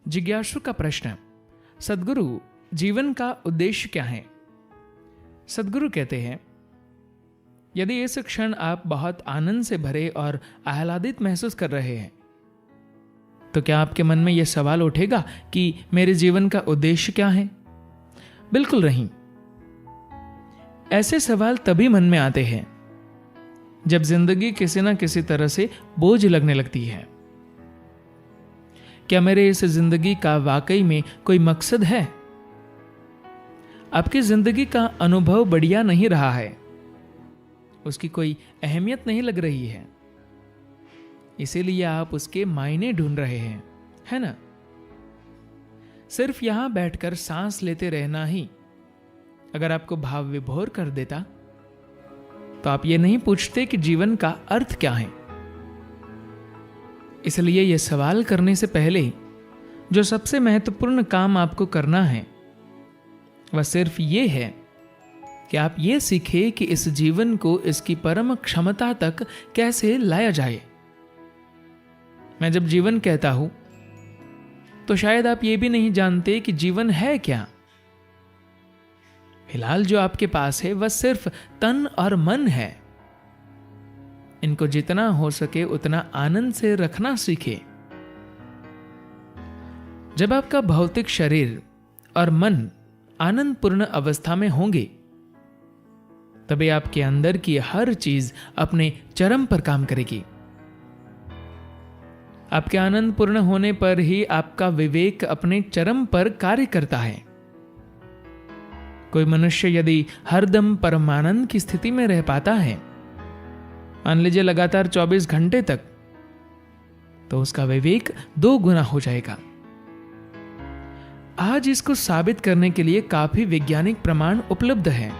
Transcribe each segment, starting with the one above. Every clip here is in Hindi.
जिज्ञासु का प्रश्न। सद्गुरु, जीवन का उद्देश्य क्या है? सद्गुरु कहते हैं, यदि इस क्षण आप बहुत आनंद से भरे और आह्लादित महसूस कर रहे हैं, तो क्या आपके मन में यह सवाल उठेगा कि मेरे जीवन का उद्देश्य क्या है? बिल्कुल नहीं। ऐसे सवाल तभी मन में आते हैं जब जिंदगी किसी न किसी तरह से बोझ लगने लगती है। क्या मेरे इस जिंदगी का वाकई में कोई मकसद है? आपकी जिंदगी का अनुभव बढ़िया नहीं रहा है, उसकी कोई अहमियत नहीं लग रही है, इसीलिए आप उसके मायने ढूंढ रहे हैं, है ना? सिर्फ यहां बैठकर सांस लेते रहना ही अगर आपको भाव विभोर कर देता, तो आप ये नहीं पूछते कि जीवन का अर्थ क्या है। इसलिए यह सवाल करने से पहले जो सबसे महत्वपूर्ण काम आपको करना है वह सिर्फ ये है कि आप ये सीखें कि इस जीवन को इसकी परम क्षमता तक कैसे लाया जाए। मैं जब जीवन कहता हूं तो शायद आप ये भी नहीं जानते कि जीवन है क्या। फिलहाल जो आपके पास है वह सिर्फ तन और मन है। इनको जितना हो सके उतना आनंद से रखना सीखे। जब आपका भौतिक शरीर और मन आनंदपूर्ण अवस्था में होंगे, तभी आपके अंदर की हर चीज अपने चरम पर काम करेगी। आपके आनंदपूर्ण होने पर ही आपका विवेक अपने चरम पर कार्य करता है। कोई मनुष्य यदि हरदम परमानंद की स्थिति में रह पाता है, मान लीजिए लगातार 24 घंटे तक, तो उसका विवेक 2 गुना हो जाएगा। आज इसको साबित करने के लिए काफी वैज्ञानिक प्रमाण उपलब्ध है।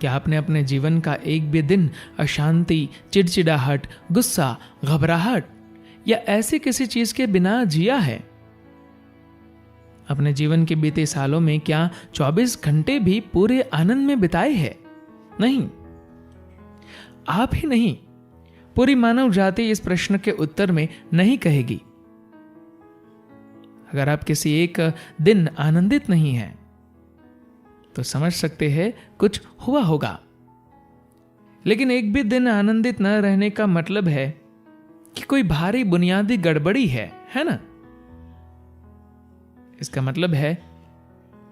क्या आपने अपने जीवन का एक भी दिन अशांति, चिड़चिड़ाहट, गुस्सा, घबराहट या ऐसी किसी चीज के बिना जिया है? अपने जीवन के बीते सालों में क्या 24 घंटे भी पूरे आनंद में बिताए हैं? नहीं। आप ही नहीं, पूरी मानव जाति इस प्रश्न के उत्तर में नहीं कहेगी। अगर आप किसी एक दिन आनंदित नहीं हैं, तो समझ सकते हैं कुछ हुआ होगा। लेकिन एक भी दिन आनंदित न रहने का मतलब है कि कोई भारी बुनियादी गड़बड़ी है ना? इसका मतलब है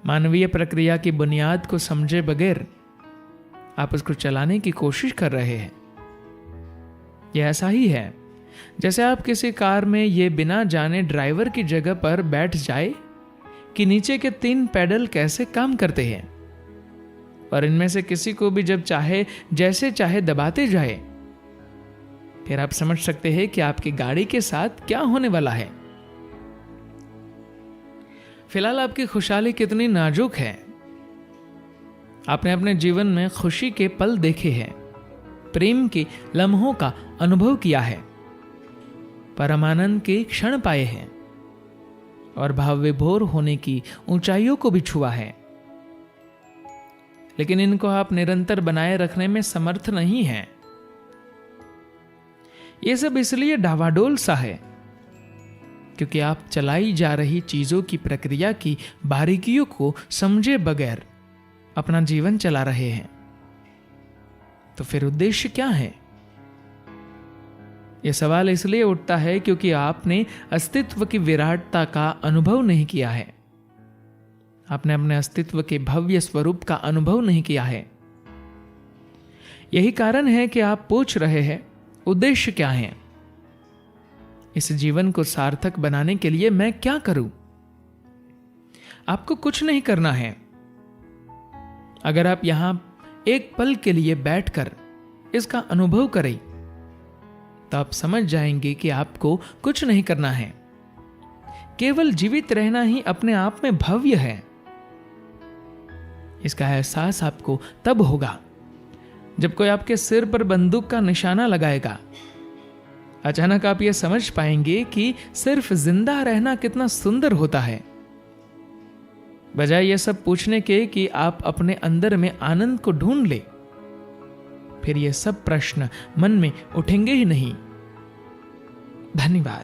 मानवीय प्रक्रिया की बुनियाद को समझे बगैर आप उसको चलाने की कोशिश कर रहे हैं। यह ऐसा ही है जैसे आप किसी कार में ये बिना जाने ड्राइवर की जगह पर बैठ जाए कि नीचे के 3 पैडल कैसे काम करते हैं, और इनमें से किसी को भी जब चाहे जैसे चाहे दबाते जाए, फिर आप समझ सकते हैं कि आपकी गाड़ी के साथ क्या होने वाला है। फिलहाल आपकी खुशहाली कितनी नाजुक है। आपने अपने जीवन में खुशी के पल देखे हैं, प्रेम के लम्हों का अनुभव किया है, परमानंद के क्षण पाए हैं और भाव विभोर होने की ऊंचाइयों को भी छुआ है। लेकिन इनको आप निरंतर बनाए रखने में समर्थ नहीं हैं। यह सब इसलिए डावाडोल सा है क्योंकि आप चलाई जा रही चीजों की प्रक्रिया की बारीकियों को समझे बगैर अपना जीवन चला रहे हैं। तो फिर उद्देश्य क्या है? यह सवाल इसलिए उठता है क्योंकि आपने अस्तित्व की विराटता का अनुभव नहीं किया है। आपने अपने अस्तित्व के भव्य स्वरूप का अनुभव नहीं किया है। यही कारण है कि आप पूछ रहे हैं, उद्देश्य क्या है? इस जीवन को सार्थक बनाने के लिए मैं क्या करूं? आपको कुछ नहीं करना है। अगर आप यहां एक पल के लिए बैठकर इसका अनुभव करें, तो आप समझ जाएंगे कि आपको कुछ नहीं करना है। केवल जीवित रहना ही अपने आप में भव्य है। इसका एहसास आपको तब होगा जब कोई आपके सिर पर बंदूक का निशाना लगाएगा। अचानक आप यह समझ पाएंगे कि सिर्फ जिंदा रहना कितना सुंदर होता है, बजाय यह सब पूछने के कि आप अपने अंदर में आनंद को ढूंढ ले। फिर ये सब प्रश्न मन में उठेंगे ही नहीं। धन्यवाद।